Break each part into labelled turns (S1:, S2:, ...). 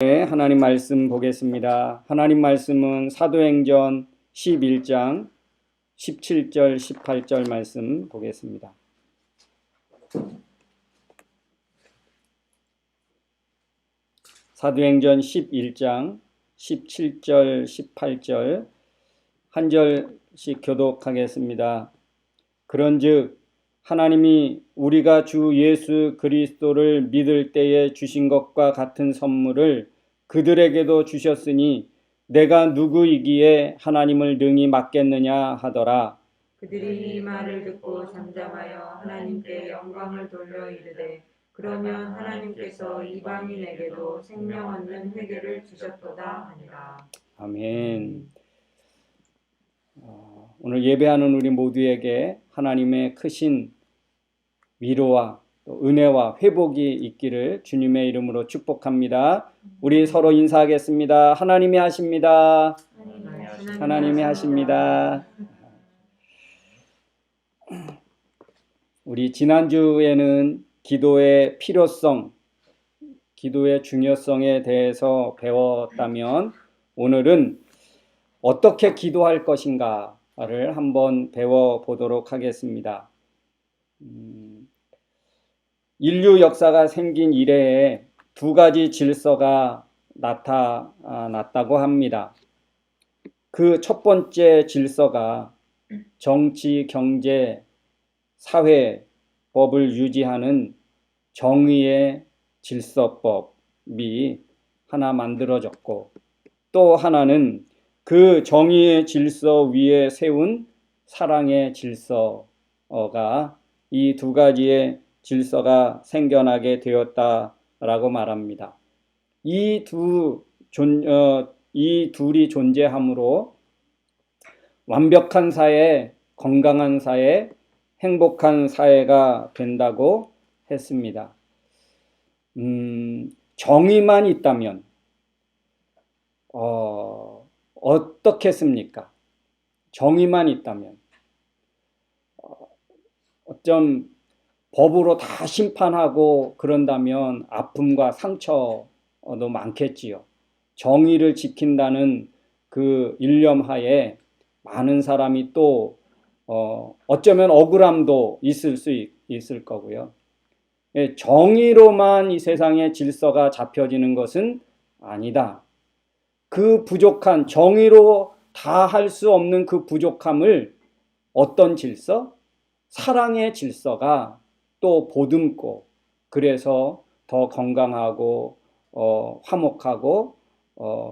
S1: 네, 하나님 말씀 보겠습니다. 하나님 말씀은 사도행전 11장 17절 18절 말씀 보겠습니다. 사도행전 11장 17절 18절 한 절씩 교독하겠습니다. 그런즉 하나님이 우리가 주 예수 그리스도를 믿을 때에 주신 것과 같은 선물을 그들에게도 주셨으니 내가 누구이기에 하나님을 능히 맡겠느냐 하더라.
S2: 그들이 이 말을 듣고 잠잠하여 하나님께 영광을 돌려 이르되 그러면 하나님께서 이방인에게도 생명 얻는 회개를 주셨도다 하니라.
S1: 아멘. 오늘 예배하는 우리 모두에게 하나님의 크신 위로와 또 은혜와 회복이 있기를 주님의 이름으로 축복합니다. 우리 서로 인사하겠습니다. 하나님이 하십니다. 하나님이 하십니다. 우리 지난주에는 기도의 필요성, 기도의 중요성에 대해서 배웠다면 오늘은 어떻게 기도할 것인가를 한번 배워보도록 하겠습니다. 인류 역사가 생긴 이래에 두 가지 질서가 나타났다고 합니다. 그 첫 번째 질서가 정치, 경제, 사회법을 유지하는 정의의 질서법이 하나 만들어졌고, 또 하나는 그 정의의 질서 위에 세운 사랑의 질서가 이 두 가지의 질서가 생겨나게 되었다라고 말합니다. 이 둘이 존재함으로 완벽한 사회, 건강한 사회, 행복한 사회가 된다고 했습니다. 정의만 있다면 어떻겠습니까? 정의만 있다면 어쩜 법으로 다 심판하고 그런다면 아픔과 상처도 많겠지요. 정의를 지킨다는 그 일념하에 많은 사람이 또 어쩌면 억울함도 있을 수 있을 거고요. 정의로만 이 세상의 질서가 잡혀지는 것은 아니다. 그 부족한, 정의로 다 할 수 없는 그 부족함을 어떤 질서? 사랑의 질서가 또 보듬고, 그래서 더 건강하고 화목하고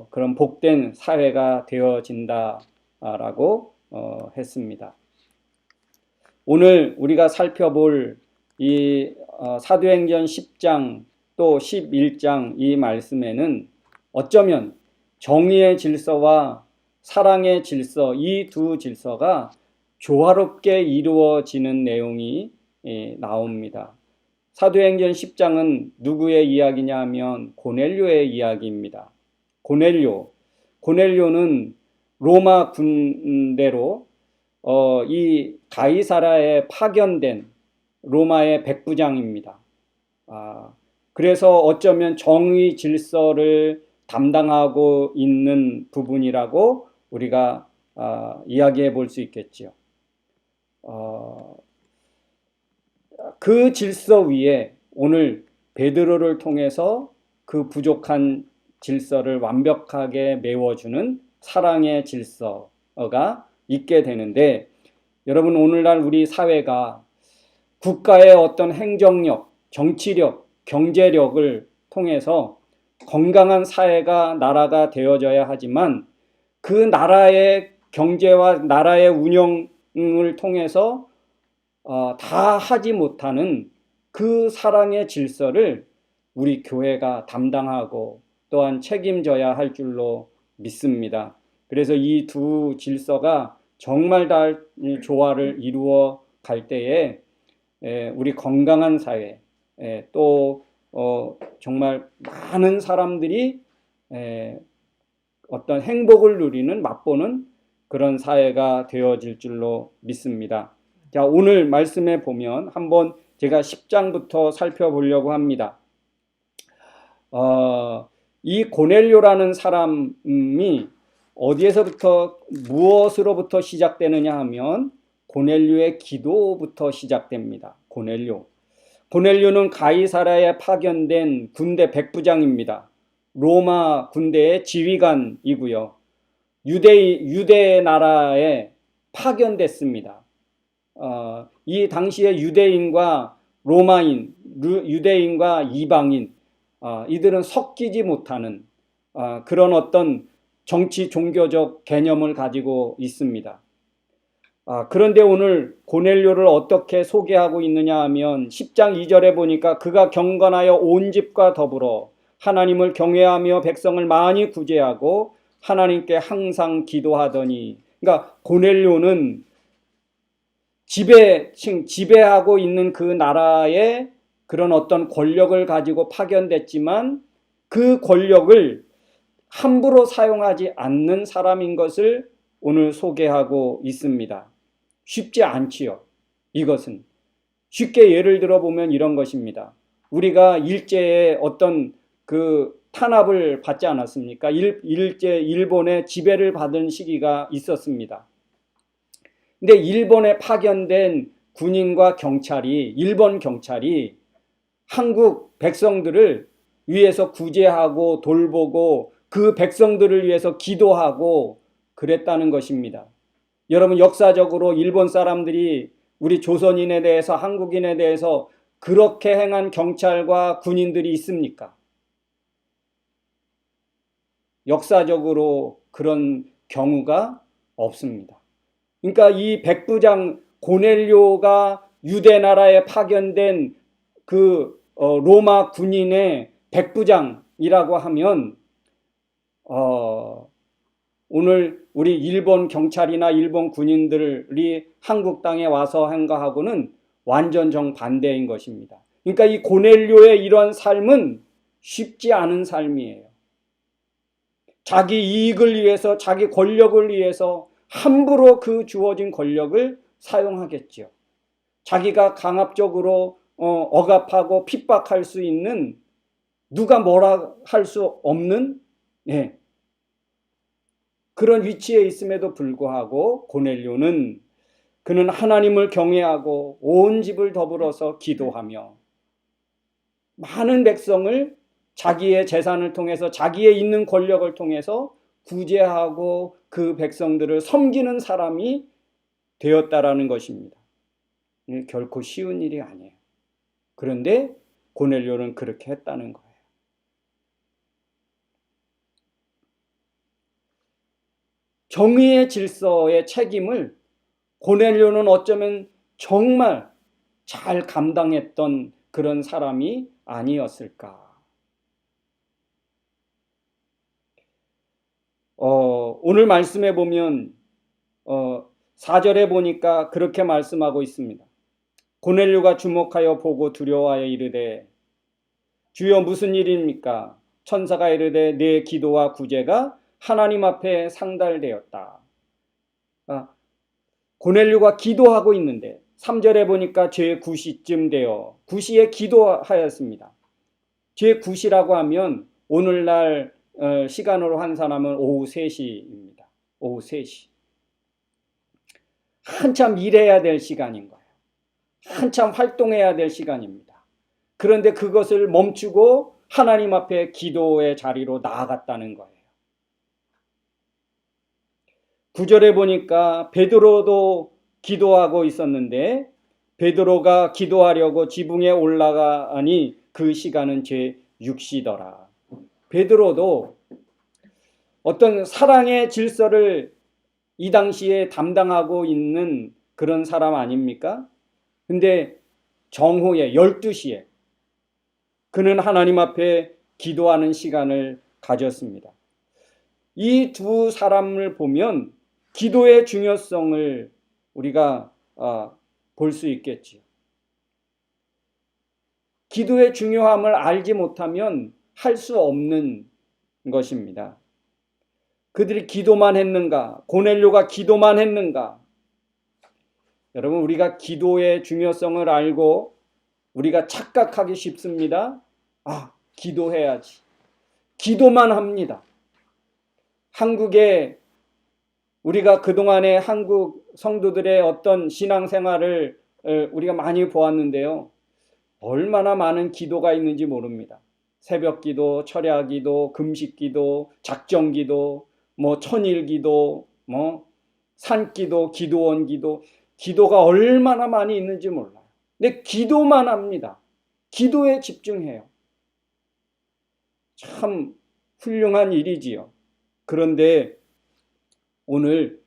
S1: 그런 복된 사회가 되어진다라고 했습니다. 오늘 우리가 살펴볼 이 사도행전 10장 또 11장 이 말씀에는 어쩌면 정의의 질서와 사랑의 질서, 이 두 질서가 조화롭게 이루어지는 내용이 나옵니다. 사도행전 10장은 누구의 이야기냐 하면 고넬료의 이야기입니다. 고넬료는 로마 군대로 이 가이사라에 파견된 로마의 백부장입니다. 그래서 어쩌면 정의 질서를 담당하고 있는 부분이라고 우리가 이야기해 볼 수 있겠지요. 그 질서 위에 오늘 베드로를 통해서 그 부족한 질서를 완벽하게 메워주는 사랑의 질서가 있게 되는데, 여러분 오늘날 우리 사회가 국가의 어떤 행정력, 정치력, 경제력을 통해서 건강한 사회가 나라가 되어져야 하지만 그 나라의 경제와 나라의 운영을 통해서 다 하지 못하는 그 사랑의 질서를 우리 교회가 담당하고 또한 책임져야 할 줄로 믿습니다. 그래서 이 두 질서가 정말 다 조화를 이루어 갈 때에 우리 건강한 사회, 또 정말 많은 사람들이 어떤 행복을 누리는 맛보는 그런 사회가 되어질 줄로 믿습니다. 자, 오늘 말씀에 보면 한번 제가 10장부터 살펴보려고 합니다. 이 고넬료라는 사람이 어디에서부터 무엇으로부터 시작되느냐 하면 고넬료의 기도부터 시작됩니다. 고넬료는 가이사랴에 파견된 군대 백부장입니다. 로마 군대의 지휘관이고요. 유대 나라에 파견됐습니다. 이 당시에 유대인과 로마인, 유대인과 이방인, 이들은 섞이지 못하는 그런 어떤 정치 종교적 개념을 가지고 있습니다. 그런데 오늘 고넬료를 어떻게 소개하고 있느냐 하면 10장 2절에 보니까 그가 경건하여 온 집과 더불어 하나님을 경외하며 백성을 많이 구제하고 하나님께 항상 기도하더니, 그러니까 고넬료는 지배하고 있는 그 나라의 그런 어떤 권력을 가지고 파견됐지만 그 권력을 함부로 사용하지 않는 사람인 것을 오늘 소개하고 있습니다. 쉽지 않지요. 이것은 쉽게 예를 들어 보면 이런 것입니다. 우리가 일제에 어떤 그 탄압을 받지 않았습니까? 일본의 지배를 받은 시기가 있었습니다. 근데 일본에 파견된 군인과 일본 경찰이 한국 백성들을 위해서 구제하고 돌보고 그 백성들을 위해서 기도하고 그랬다는 것입니다. 여러분, 역사적으로 일본 사람들이 우리 조선인에 대해서, 한국인에 대해서 그렇게 행한 경찰과 군인들이 있습니까? 역사적으로 그런 경우가 없습니다. 그러니까 이 백부장 고넬료가 유대 나라에 파견된 그 로마 군인의 백부장이라고 하면 오늘 우리 일본 경찰이나 일본 군인들이 한국 땅에 와서 한 거하고는 완전 정반대인 것입니다. 그러니까 이 고넬료의 이런 삶은 쉽지 않은 삶이에요. 자기 이익을 위해서, 자기 권력을 위해서 함부로 그 주어진 권력을 사용하겠죠. 자기가 강압적으로 억압하고 핍박할 수 있는, 누가 뭐라 할 수 없는 그런 위치에 있음에도 불구하고 고넬료는 그는 하나님을 경외하고 온 집을 더불어서 기도하며 많은 백성을 자기의 재산을 통해서, 자기의 있는 권력을 통해서 구제하고 그 백성들을 섬기는 사람이 되었다라는 것입니다. 결코 쉬운 일이 아니에요. 그런데 고넬료는 그렇게 했다는 거예요. 정의의 질서의 책임을 고넬료는 어쩌면 정말 잘 감당했던 그런 사람이 아니었을까. 오늘 말씀에 보면 4절에 보니까 그렇게 말씀하고 있습니다. 고넬료가 주목하여 보고 두려워하여 이르되 주여 무슨 일입니까? 천사가 이르되 내 기도와 구제가 하나님 앞에 상달되었다. 고넬료가 기도하고 있는데 3절에 보니까 제9시쯤 되어 9시에 기도하였습니다. 제9시라고 하면 오늘날 시간으로 한 사람은 오후 3시입니다. 오후 3시. 한참 일해야 될 시간인 거예요. 한참 활동해야 될 시간입니다. 그런데 그것을 멈추고 하나님 앞에 기도의 자리로 나아갔다는 거예요. 9절에 보니까 베드로도 기도하고 있었는데 베드로가 기도하려고 지붕에 올라가니 그 시간은 제6시더라. 베드로도 어떤 사랑의 질서를 이 당시에 담당하고 있는 그런 사람 아닙니까? 근데 정오에 12시에 그는 하나님 앞에 기도하는 시간을 가졌습니다. 이 두 사람을 보면 기도의 중요성을 우리가 볼 수 있겠지요. 기도의 중요함을 알지 못하면 할 수 없는 것입니다. 그들이 기도만 했는가? 고넬료가 기도만 했는가? 여러분, 우리가 기도의 중요성을 알고 우리가 착각하기 쉽습니다. 기도해야지. 기도만 합니다. 한국에 우리가 그동안의 한국 성도들의 어떤 신앙생활을 우리가 많이 보았는데요. 얼마나 많은 기도가 있는지 모릅니다. 새벽 기도, 철야 기도, 금식 기도, 작정 기도, 천일 기도, 산 기도, 기도원 기도, 기도가 얼마나 많이 있는지 몰라요. 근데 기도만 합니다. 기도에 집중해요. 참 훌륭한 일이지요. 그런데 오늘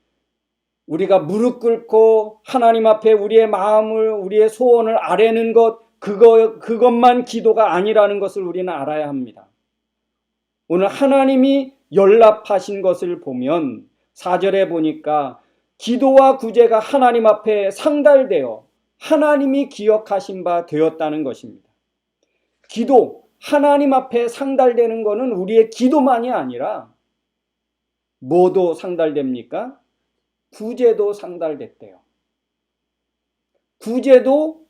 S1: 우리가 무릎 꿇고 하나님 앞에 우리의 마음을, 우리의 소원을 아뢰는 그것만 기도가 아니라는 것을 우리는 알아야 합니다. 오늘 하나님이 연락하신 것을 보면 4절에 보니까 기도와 구제가 하나님 앞에 상달되어 하나님이 기억하신 바 되었다는 것입니다. 기도, 하나님 앞에 상달되는 것은 우리의 기도만이 아니라 뭐도 상달됩니까? 구제도 상달됐대요. 구제도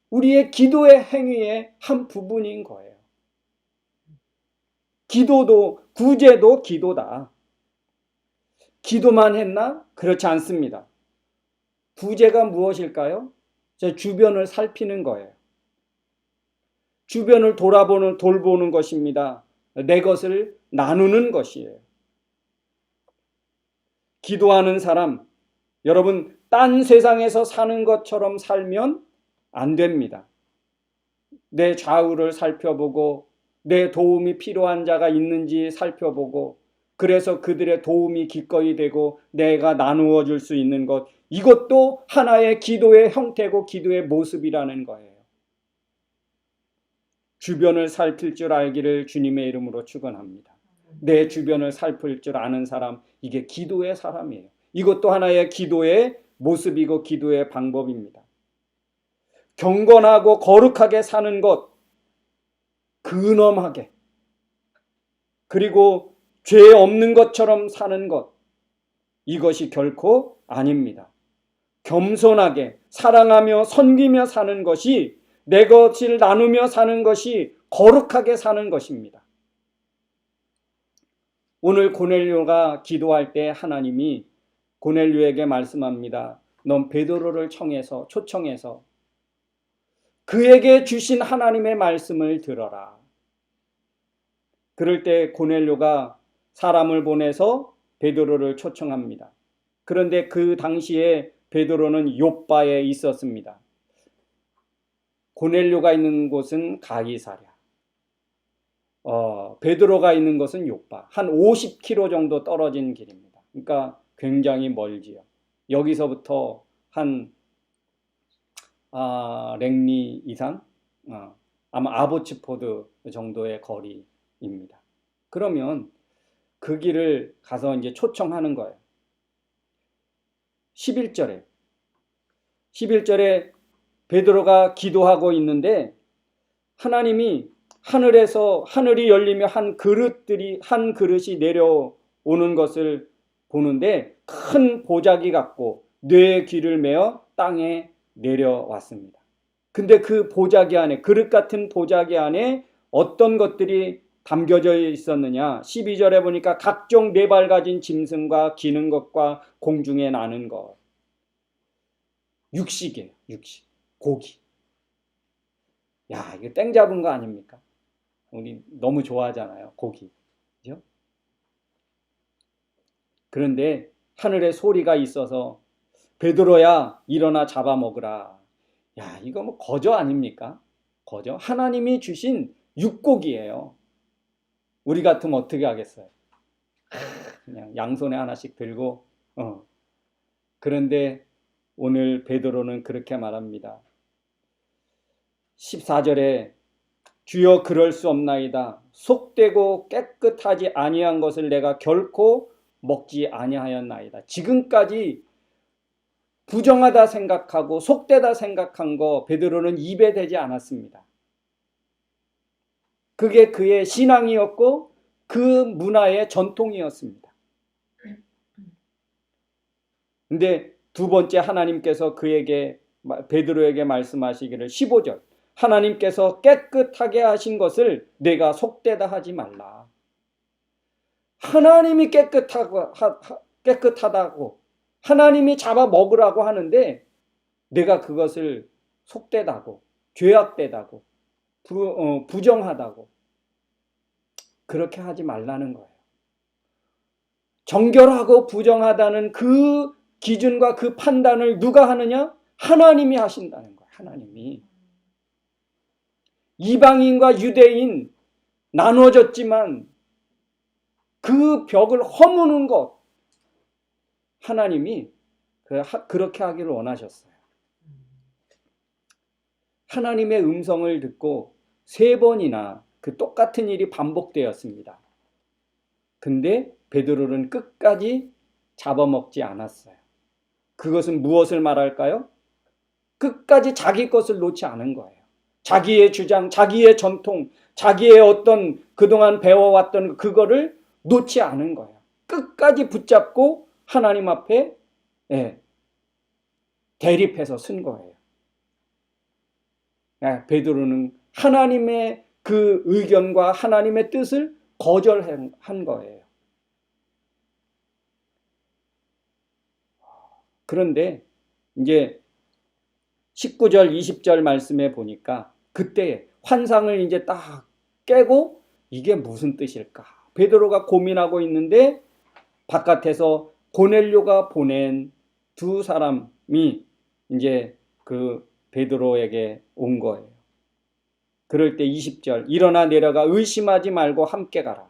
S1: 우리의 기도의 행위의 한 부분인 거예요. 구제도 기도다. 기도만 했나? 그렇지 않습니다. 구제가 무엇일까요? 제 주변을 살피는 거예요. 주변을 돌보는 것입니다. 내 것을 나누는 것이에요. 기도하는 사람, 여러분, 딴 세상에서 사는 것처럼 살면 안 됩니다. 내 좌우를 살펴보고 내 도움이 필요한 자가 있는지 살펴보고 그래서 그들의 도움이 기꺼이 되고 내가 나누어 줄 수 있는 것, 이것도 하나의 기도의 형태고 기도의 모습이라는 거예요. 주변을 살필 줄 알기를 주님의 이름으로 축원합니다. 내 주변을 살필 줄 아는 사람, 이게 기도의 사람이에요. 이것도 하나의 기도의 모습이고 기도의 방법입니다. 경건하고 거룩하게 사는 것, 근엄하게, 그리고 죄 없는 것처럼 사는 것, 이것이 결코 아닙니다. 겸손하게 사랑하며 섬기며 사는 것이, 내 것을 나누며 사는 것이 거룩하게 사는 것입니다. 오늘 고넬료가 기도할 때 하나님이 고넬료에게 말씀합니다. 넌 베드로를 초청해서 그에게 주신 하나님의 말씀을 들어라. 그럴 때 고넬료가 사람을 보내서 베드로를 초청합니다. 그런데 그 당시에 베드로는 욥바에 있었습니다. 고넬료가 있는 곳은 가이사랴. 베드로가 있는 곳은 욥바. 한 50km 정도 떨어진 길입니다. 그러니까 굉장히 멀지요. 여기서부터 한 랭리 이상, 아마 아보츠포드 정도의 거리입니다. 그러면 그 길을 가서 이제 초청하는 거예요. 11절에 베드로가 기도하고 있는데 하나님이 하늘이 열리며 한 그릇이 내려오는 것을 보는데 큰 보자기 같고 뇌의 귀를 메어 땅에 내려왔습니다. 근데 그 보자기 안에, 그릇 같은 보자기 안에 어떤 것들이 담겨져 있었느냐? 12절에 보니까 각종 네 발 가진 짐승과 기는 것과 공중에 나는 것. 육식이에요. 육식. 고기. 야, 이거 땡 잡은 거 아닙니까? 우리 너무 좋아하잖아요. 고기. 그죠? 그런데 하늘에 소리가 있어서 베드로야 일어나 잡아먹으라. 야, 이거 뭐 거저 아닙니까? 거저. 하나님이 주신 육고기예요. 우리 같으면 어떻게 하겠어요? 그냥 양손에 하나씩 들고. 그런데 오늘 베드로는 그렇게 말합니다. 14절에 주여 그럴 수 없나이다. 속되고 깨끗하지 아니한 것을 내가 결코 먹지 아니하였나이다. 지금까지 부정하다 생각하고 속되다 생각한 거 베드로는 입에 대지 않았습니다. 그게 그의 신앙이었고 그 문화의 전통이었습니다. 근데 두 번째 하나님께서 베드로에게 말씀하시기를 15절 하나님께서 깨끗하게 하신 것을 내가 속되다 하지 말라. 하나님이 깨끗하다고 하나님이 잡아 먹으라고 하는데 내가 그것을 속되다고 죄악되다고 부정하다고 그렇게 하지 말라는 거예요. 정결하고 부정하다는 그 기준과 그 판단을 누가 하느냐? 하나님이 하신다는 거예요. 하나님이. 이방인과 유대인 나누어졌지만 그 벽을 허무는 것 하나님이 그렇게 하기를 원하셨어요. 하나님의 음성을 듣고 3번이나 그 똑같은 일이 반복되었습니다. 근데 베드로는 끝까지 잡아먹지 않았어요. 그것은 무엇을 말할까요? 끝까지 자기 것을 놓지 않은 거예요. 자기의 주장, 자기의 전통, 자기의 어떤 그동안 배워왔던 그거를 놓지 않은 거예요. 끝까지 붙잡고 하나님 앞에 대립해서 쓴 거예요. 베드로는 하나님의 그 의견과 하나님의 뜻을 거절한 거예요. 그런데 이제 19절, 20절 말씀에 보니까 그때 환상을 이제 딱 깨고 이게 무슨 뜻일까? 베드로가 고민하고 있는데 바깥에서 고넬료가 보낸 2 사람이 이제 그 베드로에게 온 거예요. 그럴 때 20절, 일어나 내려가 의심하지 말고 함께 가라.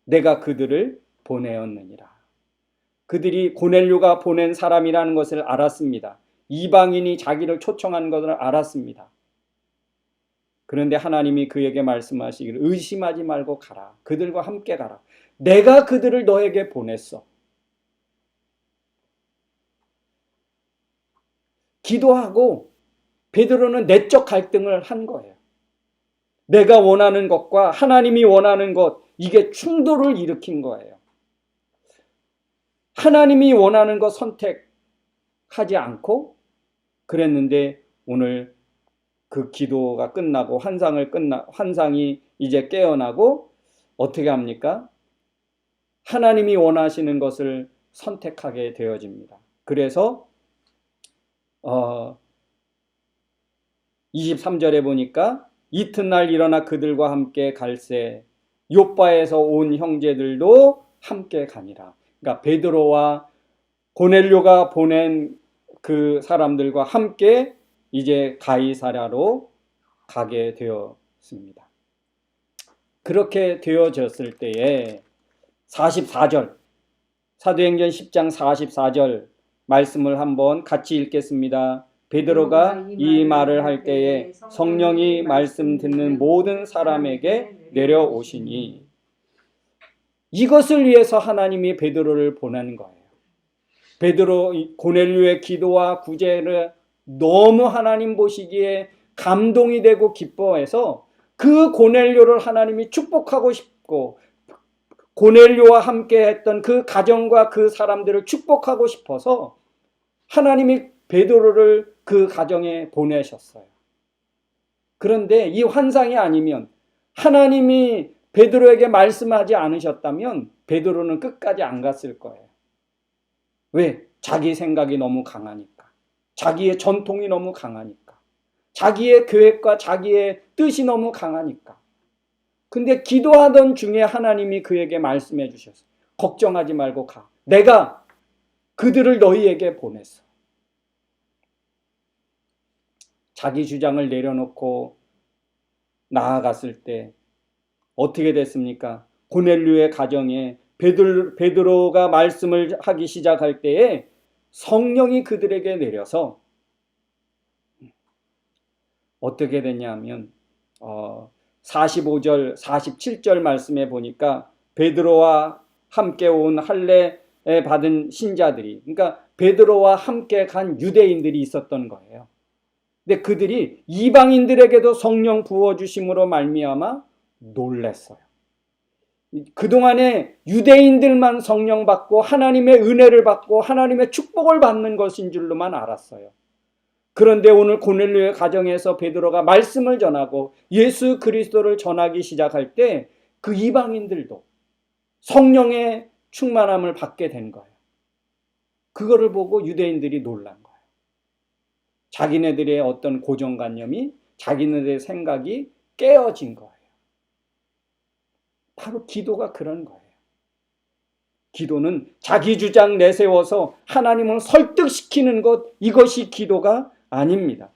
S1: 내가 그들을 보내었느니라. 그들이 고넬료가 보낸 사람이라는 것을 알았습니다. 이방인이 자기를 초청한 것을 알았습니다. 그런데 하나님이 그에게 말씀하시기를 의심하지 말고 가라. 그들과 함께 가라. 내가 그들을 너에게 보냈어. 기도하고 베드로는 내적 갈등을 한 거예요. 내가 원하는 것과 하나님이 원하는 것, 이게 충돌을 일으킨 거예요. 하나님이 원하는 것 선택하지 않고 그랬는데 오늘 그 기도가 끝나고 환상이 이제 깨어나고 어떻게 합니까? 하나님이 원하시는 것을 선택하게 되어집니다. 그래서 23절에 보니까 이튿날 일어나 그들과 함께 갈새 욥바에서 온 형제들도 함께 가니라. 그러니까 베드로와 고넬료가 보낸 그 사람들과 함께 이제 가이사랴로 가게 되었습니다. 그렇게 되어졌을 때에 44절 사도행전 10장 44절 말씀을 한번 같이 읽겠습니다. 베드로가 이 말을 할 때에 성령이 말씀 듣는 모든 사람에게 내려오시니 이것을 위해서 하나님이 베드로를 보낸 거예요. 베드로 고넬료의 기도와 구제를 너무 하나님 보시기에 감동이 되고 기뻐해서 그 고넬료를 하나님이 축복하고 싶고 고넬료와 함께 했던 그 가정과 그 사람들을 축복하고 싶어서 하나님이 베드로를 그 가정에 보내셨어요. 그런데 이 환상이 아니면 하나님이 베드로에게 말씀하지 않으셨다면 베드로는 끝까지 안 갔을 거예요. 왜? 자기 생각이 너무 강하니까. 자기의 전통이 너무 강하니까. 자기의 계획과 자기의 뜻이 너무 강하니까. 근데 기도하던 중에 하나님이 그에게 말씀해 주셨어요. 걱정하지 말고 가. 내가 그들을 너희에게 보냈어. 자기 주장을 내려놓고 나아갔을 때 어떻게 됐습니까? 고넬료의 가정에 베드로가 말씀을 하기 시작할 때에 성령이 그들에게 내려서 어떻게 됐냐면 45절 47절 말씀에 보니까 베드로와 함께 온 할례에 받은 신자들이 그러니까 베드로와 함께 간 유대인들이 있었던 거예요. 근데 그들이 이방인들에게도 성령 부어주심으로 말미암아 놀랐어요. 그동안에 유대인들만 성령 받고 하나님의 은혜를 받고 하나님의 축복을 받는 것인 줄로만 알았어요. 그런데 오늘 고넬료의 가정에서 베드로가 말씀을 전하고 예수 그리스도를 전하기 시작할 때 그 이방인들도 성령의 충만함을 받게 된 거예요. 그거를 보고 유대인들이 놀란 거예요. 자기네들의 어떤 고정관념이, 자기네들의 생각이 깨어진 거예요. 바로 기도가 그런 거예요. 기도는 자기 주장 내세워서 하나님을 설득시키는 것, 이것이 기도가 아닙니다.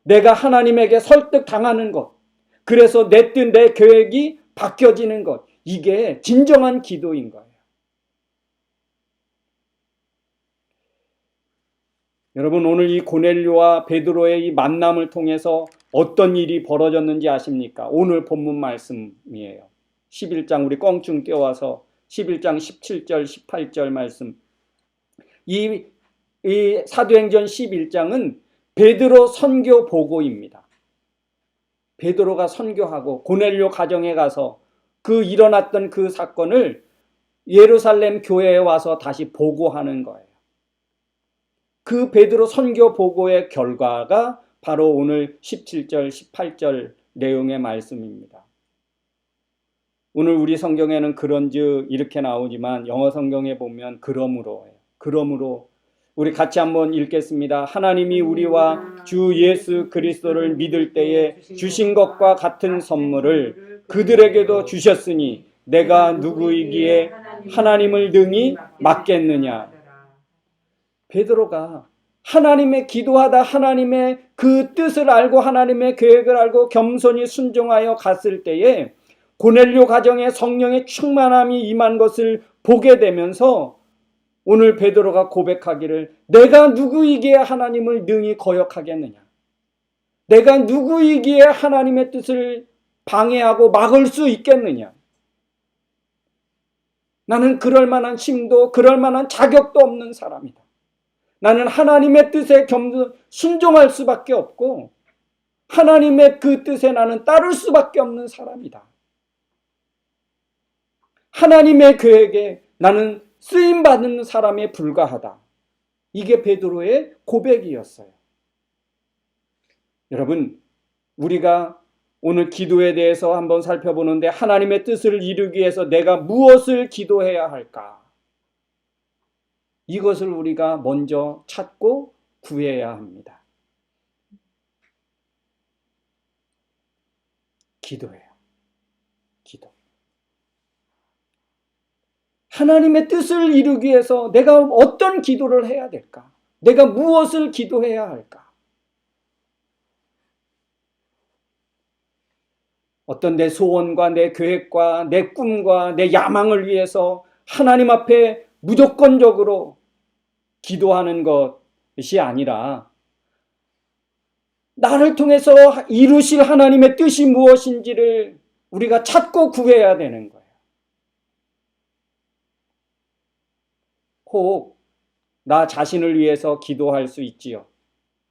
S1: 내가 하나님에게 설득당하는 것, 그래서 내 뜻, 내 계획이 바뀌어지는 것, 이게 진정한 기도인 거예요. 여러분, 오늘 이 고넬료와 베드로의 이 만남을 통해서 어떤 일이 벌어졌는지 아십니까? 오늘 본문 말씀이에요. 11장, 우리 껑충 띄워와서 11장 17절 18절 말씀. 이 사도행전 11장은 베드로 선교 보고입니다. 베드로가 선교하고 고넬료 가정에 가서 그 일어났던 그 사건을 예루살렘 교회에 와서 다시 보고하는 거예요. 그 베드로 선교 보고의 결과가 바로 오늘 17절 18절 내용의 말씀입니다. 오늘 우리 성경에는 그런즉 이렇게 나오지만 영어 성경에 보면 그러므로예요. 그러므로 우리 같이 한번 읽겠습니다. 하나님이 우리와 주 예수 그리스도를 믿을 때에 주신 것과 같은 선물을 그들에게도 주셨으니 내가 누구이기에 하나님을 능히 막겠느냐. 베드로가 하나님의 기도하다 하나님의 그 뜻을 알고 하나님의 계획을 알고 겸손히 순종하여 갔을 때에 고넬료 가정에 성령의 충만함이 임한 것을 보게 되면서 오늘 베드로가 고백하기를 내가 누구이기에 하나님을 능히 거역하겠느냐. 내가 누구이기에 하나님의 뜻을 방해하고 막을 수 있겠느냐. 나는 그럴 만한 힘도 그럴 만한 자격도 없는 사람이다. 나는 하나님의 뜻에 순종할 수밖에 없고 하나님의 그 뜻에 나는 따를 수밖에 없는 사람이다. 하나님의 계획에 나는 쓰임받는 사람에 불과하다. 이게 베드로의 고백이었어요. 여러분, 우리가 오늘 기도에 대해서 한번 살펴보는데 하나님의 뜻을 이루기 위해서 내가 무엇을 기도해야 할까? 이것을 우리가 먼저 찾고 구해야 합니다. 기도해요. 기도. 하나님의 뜻을 이루기 위해서 내가 어떤 기도를 해야 될까? 내가 무엇을 기도해야 할까? 어떤 내 소원과 내 계획과 내 꿈과 내 야망을 위해서 하나님 앞에 무조건적으로 기도하는 것이 아니라 나를 통해서 이루실 하나님의 뜻이 무엇인지를 우리가 찾고 구해야 되는 거예요. 혹 나 자신을 위해서 기도할 수 있지요.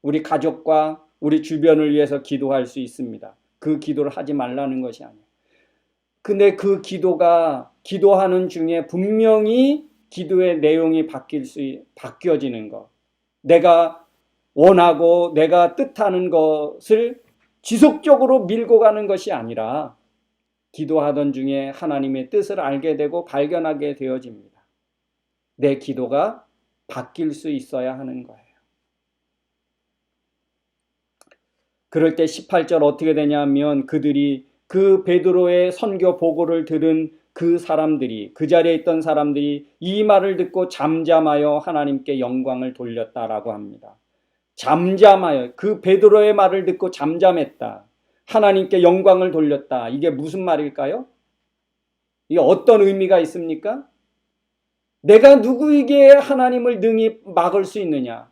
S1: 우리 가족과 우리 주변을 위해서 기도할 수 있습니다. 그 기도를 하지 말라는 것이 아니에요. 근데 그 기도가 기도하는 중에 분명히 기도의 내용이 바뀌어지는 것. 내가 원하고 내가 뜻하는 것을 지속적으로 밀고 가는 것이 아니라 기도하던 중에 하나님의 뜻을 알게 되고 발견하게 되어집니다. 내 기도가 바뀔 수 있어야 하는 거예요. 그럴 때 18절 어떻게 되냐면 그들이 그 베드로의 선교 보고를 들은 그 사람들이 그 자리에 있던 사람들이 이 말을 듣고 잠잠하여 하나님께 영광을 돌렸다라고 합니다. 잠잠하여 그 베드로의 말을 듣고 잠잠했다. 하나님께 영광을 돌렸다. 이게 무슨 말일까요? 이게 어떤 의미가 있습니까? 내가 누구에게 하나님을 능히 막을 수 있느냐?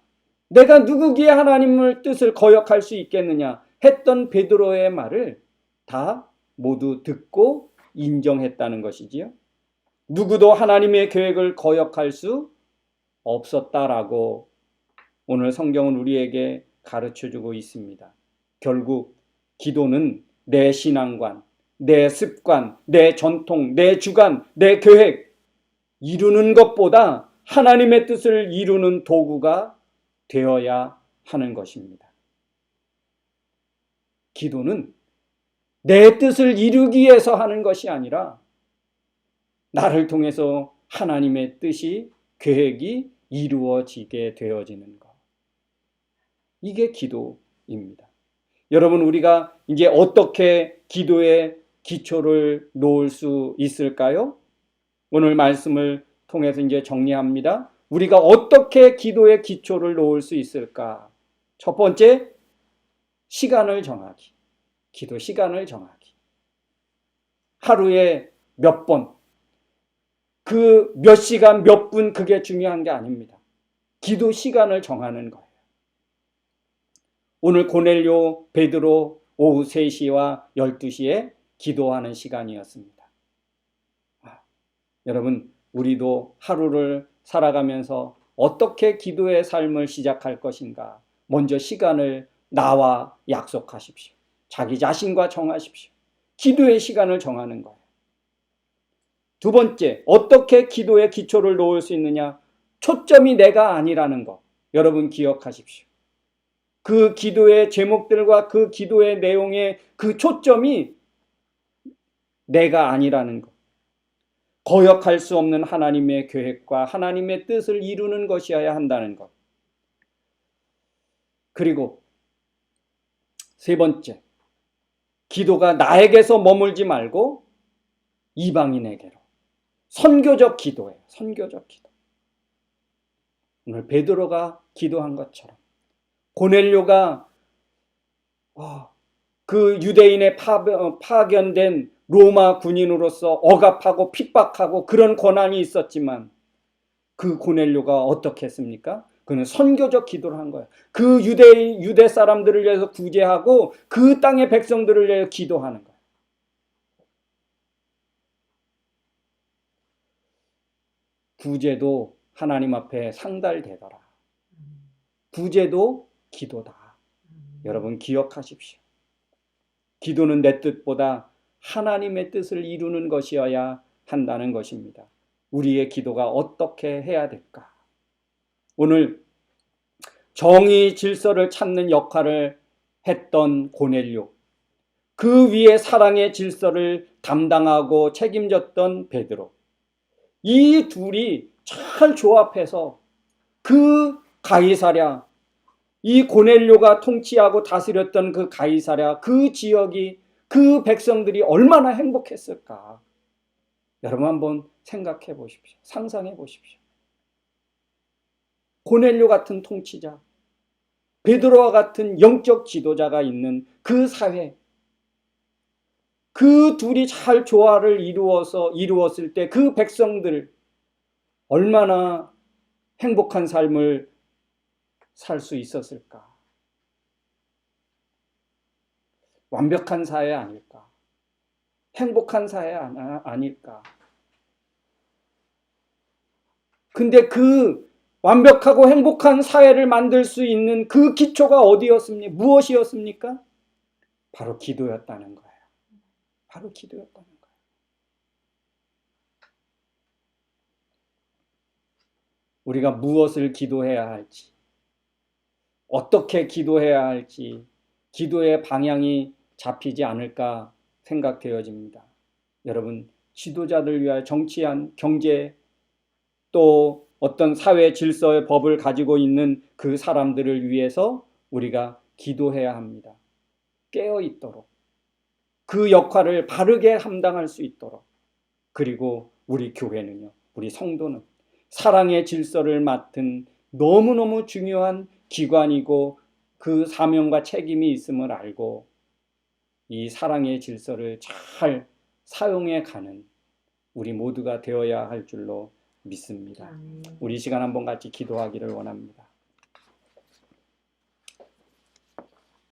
S1: 내가 누구기에 하나님의 뜻을 거역할 수 있겠느냐? 했던 베드로의 말을 다 모두 듣고 인정했다는 것이지요. 누구도 하나님의 계획을 거역할 수 없었다라고 오늘 성경은 우리에게 가르쳐주고 있습니다. 결국 기도는 내 신앙관, 내 습관, 내 전통, 내 주관, 내 계획 이루는 것보다 하나님의 뜻을 이루는 도구가 되어야 하는 것입니다. 기도는 내 뜻을 이루기 위해서 하는 것이 아니라 나를 통해서 하나님의 뜻이, 계획이 이루어지게 되어지는 것. 이게 기도입니다. 여러분, 우리가 이제 어떻게 기도의 기초를 놓을 수 있을까요? 오늘 말씀을 통해서 이제 정리합니다. 우리가 어떻게 기도의 기초를 놓을 수 있을까? 첫 번째, 시간을 정하기. 기도 시간을 정하기. 하루에 몇 번, 그 몇 시간, 몇 분, 그게 중요한 게 아닙니다. 기도 시간을 정하는 거예요. 오늘 고넬료, 베드로 오후 3시와 12시에 기도하는 시간이었습니다. 여러분, 우리도 하루를 살아가면서 어떻게 기도의 삶을 시작할 것인가? 먼저 시간을 나와 약속하십시오. 자기 자신과 정하십시오. 기도의 시간을 정하는 거예요. 두 번째, 어떻게 기도의 기초를 놓을 수 있느냐? 초점이 내가 아니라는 거. 여러분 기억하십시오. 그 기도의 제목들과 그 기도의 내용의 그 초점이 내가 아니라는 것. 거역할 수 없는 하나님의 계획과 하나님의 뜻을 이루는 것이어야 한다는 것. 그리고 세 번째, 기도가 나에게서 머물지 말고 이방인에게로. 선교적 기도예요. 선교적 기도. 오늘 베드로가 기도한 것처럼 고넬료가 그 유대인에 파견된 로마 군인으로서 억압하고 핍박하고 그런 권한이 있었지만 그 고넬료가 어떻게 했습니까? 그는 선교적 기도를 한 거예요. 그 유대 사람들을 위해서 구제하고 그 땅의 백성들을 위해서 기도하는 거예요. 구제도 하나님 앞에 상달되더라. 구제도 기도다. 여러분 기억하십시오. 기도는 내 뜻보다 하나님의 뜻을 이루는 것이어야 한다는 것입니다. 우리의 기도가 어떻게 해야 될까? 오늘 정의 질서를 찾는 역할을 했던 고넬료, 그 위에 사랑의 질서를 담당하고 책임졌던 베드로, 이 둘이 잘 조합해서 그 가이사랴, 이 고넬료가 통치하고 다스렸던 그 가이사랴, 그 지역이, 그 백성들이 얼마나 행복했을까? 여러분 한번 생각해 보십시오. 상상해 보십시오. 고넬료 같은 통치자, 베드로와 같은 영적 지도자가 있는 그 사회, 그 둘이 잘 조화를 이루었을 때 그 백성들 얼마나 행복한 삶을 살 수 있었을까? 완벽한 사회 아닐까? 행복한 사회 아닐까? 근데 그 완벽하고 행복한 사회를 만들 수 있는 그 기초가 어디였습니까? 무엇이었습니까? 바로 기도였다는 거예요. 바로 기도였다는 거예요. 우리가 무엇을 기도해야 할지, 어떻게 기도해야 할지, 기도의 방향이 잡히지 않을까 생각되어집니다. 여러분, 지도자들 위하여 정치한 경제, 또 어떤 사회 질서의 법을 가지고 있는 그 사람들을 위해서 우리가 기도해야 합니다. 깨어 있도록, 그 역할을 바르게 감당할 수 있도록. 그리고 우리 교회는요, 우리 성도는 사랑의 질서를 맡은 너무너무 중요한 기관이고 그 사명과 책임이 있음을 알고 이 사랑의 질서를 잘 사용해 가는 우리 모두가 되어야 할 줄로 믿습니다. 우리 시간 한번 같이 기도하기를 원합니다.